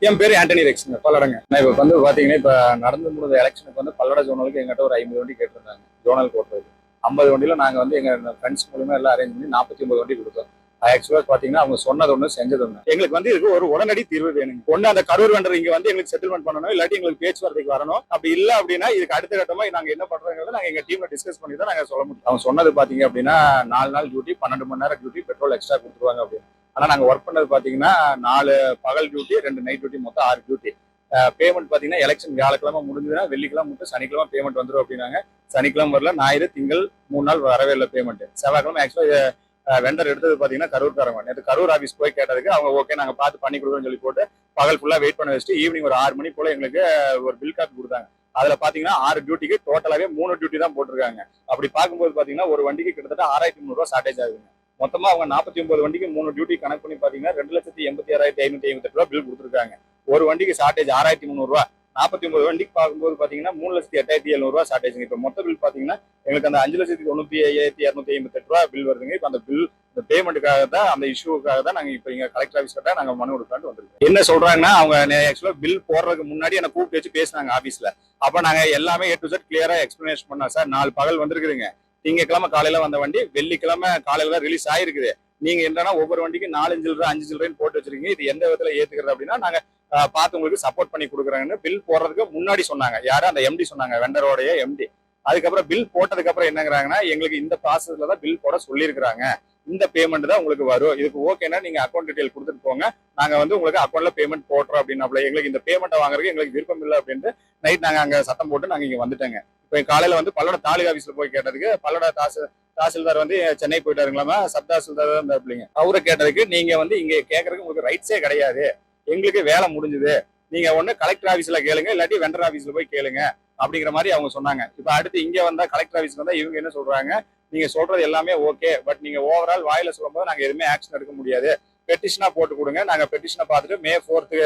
என் பேர் ஆண்டனி ரெக்ஸுங்க, பல்லடங்க. நான் இப்போ வந்து பார்த்தீங்கன்னா, இப்போ நடந்து முடிஞ்ச எலெக்ஷனுக்கு வந்து பல்லட ஜோனலுக்கு எங்கிட்ட ஒரு 50 வண்டி கேட்டிருந்தாங்க. ஜோனல் போடுறது 50 வண்டியில நாங்கள் வந்து எங்கள் ஃப்ரெண்ட்ஸ் மூலமா எல்லாம் அரேஞ்ச் பண்ணி 49 வண்டி கொடுத்தோம். ஆக்சுவலாக பார்த்தீங்கன்னா அவங்க சொன்னது ஒன்று செஞ்சது ஒன்று. எங்களுக்கு வந்து இதுக்கு ஒரு உடனடி தீர்வு வேணுங்க. ஒன்று அந்த கரூர் வெண்டர் இங்கே வந்து எங்களுக்கு செட்டில்மெண்ட் பண்ணணும், இல்லாட்டி எங்களுக்கு பேச்சுவார்த்தைக்கு வரணும். அப்படி இல்லை அப்படின்னா இதுக்கு அடுத்த கட்டமாக நாங்கள் என்ன பண்ணுறோங்கிறத நாங்கள் எங்கள் டீமில் டிஸ்கஸ் பண்ணி தான் நாங்கள் சொல்ல முடியும். அவங்க சொன்னது பார்த்தீங்க அப்படின்னா 4 நாள் டியூட்டி, 12 மணி நேரம் டியூட்டி, பெட்ரோல் எக்ஸ்ட்ரா கொடுத்துருவாங்க அப்படின்னு. ஆனால் நாங்கள் ஒர்க் பண்ணது பார்த்தீங்கன்னா 4 பகல் டியூட்டி, 2 நைட் டியூட்டி, மொத்தம் 6 டியூட்டி. பேமெண்ட் பார்த்தீங்கன்னா எலெக்ஷன் வியாழக்கிழமை முடிஞ்சதுன்னா வெள்ளிக்கிழமை மட்டும் சனிக்கிழமை பேமெண்ட் வந்துடும் அப்படின்னாங்க. சனிக்கிழமை வரல, ஞாயிறு திங்கள் 3 நாள் வரவே இல்லை பேமெண்ட். செவ்வாய்க்கிழமை ஆக்சுவலாக வெண்டர் எடுத்தது பார்த்தீங்கன்னா கரூர்காரங்க. நேற்று கரூர் ஆஃபீஸ் போய் கேட்டதுக்கு அவங்க ஓகே நாங்கள் பார்த்து பண்ணி கொடுக்குறோம்னு சொல்லி போட்டு பகல் ஃபுல்லாக வெயிட் பண்ண வச்சுட்டு ஈவினிங் ஒரு 6 மணி போல எங்களுக்கு ஒரு பில் காப்பி கொடுத்தாங்க. அதில் பார்த்தீங்கன்னா 6 டியூட்டிக்கு டோட்டலாகவே 3 டியூட்டி தான் போட்டிருக்காங்க. அப்படி பார்க்கும்போது பார்த்தீங்கன்னா ஒரு வண்டிக்கு கிட்டத்தட்ட 6,300 ஷார்டேஜ் ஆகுதுங்க. மொத்தமாக அவங்க 49 வண்டிக்கு 3 டியூட்டி கணக்கு பண்ணி பார்த்தீங்கன்னா 2,86,558 பில் கொடுத்துருக்காங்க. ஒரு வண்டிக்கு ஷார்டேஜ் 6,300. 49 வண்டிக்கு பார்க்கும்போது பார்த்தீங்கன்னா 3,08,700 ஷார்டேஜ். இப்போ மொத்த பில் பார்த்தீங்கன்னா எங்களுக்கு அந்த 5,95,258 பில் வருதுங்க. இப்போ அந்த பில் இந்த பேமெண்ட்டுக்காக தான், அந்த இஷ்யூக்காக தான் நாங்கள் இப்போ இங்கே கலெக்டர் ஆஃபீஸ் கிட்ட நாங்கள் மனு கொடுக்கலான்னு வந்திருக்கோம். என்ன சொல்றாங்கன்னா அவங்க ஆக்சுவலாக பில் போடுறதுக்கு முன்னாடி என்னை கூப்பிட்டு வச்சு பேசினாங்க ஆஃபீஸில். அப்போ நாங்கள் எல்லாமே A to Z கிளியராக எக்ஸ்பிளனேஷன் பண்ணோம். சார் 4 பகல் வந்திருக்குதுங்க, திங்கக்கிழமை காலையில வந்த வண்டி வெள்ளிக்கிழமை காலையில தான் ரிலீஸ் ஆயிருக்குது. நீங்க என்னன்னா ஒவ்வொரு வண்டிக்கு 4 சில்லறை 5 சில்லறைன்னு போட்டு வச்சிருக்கீங்க, இது எந்த விதத்துல ஏத்துக்கிறது அப்படின்னா நாங்க பார்த்து உங்களுக்கு சப்போர்ட் பண்ணி கொடுக்குறாங்கன்னு பில் போடுறதுக்கு முன்னாடி சொன்னாங்க. யாரு? அந்த எம்டி சொன்னாங்க, வெண்டரோடைய எம்டி. அதுக்கப்புறம் பில் போட்டதுக்கு அப்புறம் என்னங்கிறாங்கன்னா எங்களுக்கு இந்த ப்ராசஸ்ல தான் பில் போட சொல்லியிருக்கிறாங்க, இந்த பேமெண்ட் தான் உங்களுக்கு வரும், இதுக்கு ஓகேன்னா நீங்க அக்கௌண்ட் டீடைல் கொடுத்துட்டு போங்க, நாங்க வந்து உங்களுக்கு அக்கௌண்ட்ல பேமெண்ட் போட்டுறோம் அப்படின்னாப்ல. எங்களுக்கு இந்த பேமெண்ட்டை வாங்குறதுக்கு எங்களுக்கு விருப்பம் இல்லை அப்படின்ட்டு நைட் நாங்க அங்க சத்தம் போட்டு நாங்க இங்க வந்துட்டோங்க. இப்போ காலையில வந்து பல்லட தாலுகா ஆஃபீஸ்ல போய் கேட்டதுக்கு பல்லட தாசில்தார் வந்து சென்னை போயிட்டாருங்களாமா, சப் தாசில்தார் தான் இருந்தாப்லிங்க. அவரை கேட்டதுக்கு நீங்க வந்து இங்க கேட்கறதுக்கு உங்களுக்கு ரைட்ஸே கிடையாது, எங்களுக்கு வேலை முடிஞ்சுது, நீங்க ஒண்ணு கலெக்டர் ஆஃபீஸ்ல கேளுங்க, இல்லாட்டி வெண்டர் ஆஃபீஸ்ல போய் கேளுங்க அப்படிங்கிற மாதிரி அவங்க சொன்னாங்க. இப்ப அடுத்து இங்க வந்தா கலெக்டர் ஆஃபீஸ்க்கு வந்தா இவங்க என்ன சொல்றாங்க, நீங்க சொல்றது எல்லாமே ஓகே, பட் நீங்க ஓவரால் வாயில சொல்லும்போது நாங்க எதுவுமே ஆக்ஷன் எடுக்க முடியாது, பெட்டிஷனா போட்டு கொடுங்க, நாங்க பெட்டிஷனை பார்த்துட்டு May 4th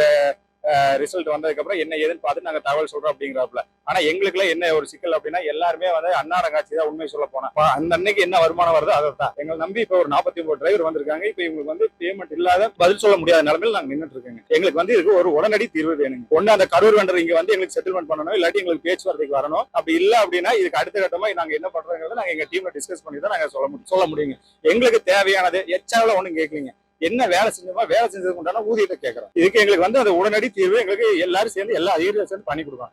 ரிசல்ட் வந்ததுக்கு அப்புறம் என்ன ஏதுன்னு பார்த்துட்டு நாங்க தகவல் சொல்றோம் அப்படிங்கிறாப்ல. ஆனா எங்களுக்குள்ள என்ன ஒரு சிக்கல் அப்படின்னா எல்லாருமே வந்து அன்னார காட்சி தான் உண்மை சொல்ல போனா. அந்த அன்னைக்கு என்ன வருமானம் வருதோ அதை தான் எங்களை நம்பி இப்ப ஒரு 49 டிரைவர் வந்திருக்காங்க. இப்ப இவங்களுக்கு வந்து பேமெண்ட் இல்லாத பதில் சொல்ல முடியாத நிலைமையில நாங்க நின்றுட்டு இருக்கோங்க. எங்களுக்கு வந்து இதுக்கு ஒரு உடனடி தீர்வு வேணுங்க. ஒண்ணு அந்த கரூர் வெண்டர் இங்க வந்து எங்களுக்கு செட்டில்மெண்ட் பண்ணணும், இல்லாட்டி எங்களுக்கு பேச்சுவார்த்தைக்கு வரணும். அப்படி இல்ல அப்படின்னா இதுக்கு அடுத்த கட்டமா நாங்க என்ன பண்றோங்கிறத நாங்க எங்க டீம்ல டிஸ்கஸ் பண்ணி தான் நாங்க சொல்ல முடியுங்க. எங்களுக்கு தேவையானது எச்சாவில ஒண்ணும் கேட்கலீங்க, என்ன வேலை செஞ்சோமா வேலை செஞ்சதுக்கு உண்டான ஊதியத்தை கேட்கறோம். இதுக்கு எங்களுக்கு வந்து அந்த உடனடி தீர்வு எங்களுக்கு எல்லாரும் சேர்ந்து எல்லா அதிகாரிகளும் சேர்ந்து பண்ணி கொடுக்கணும்.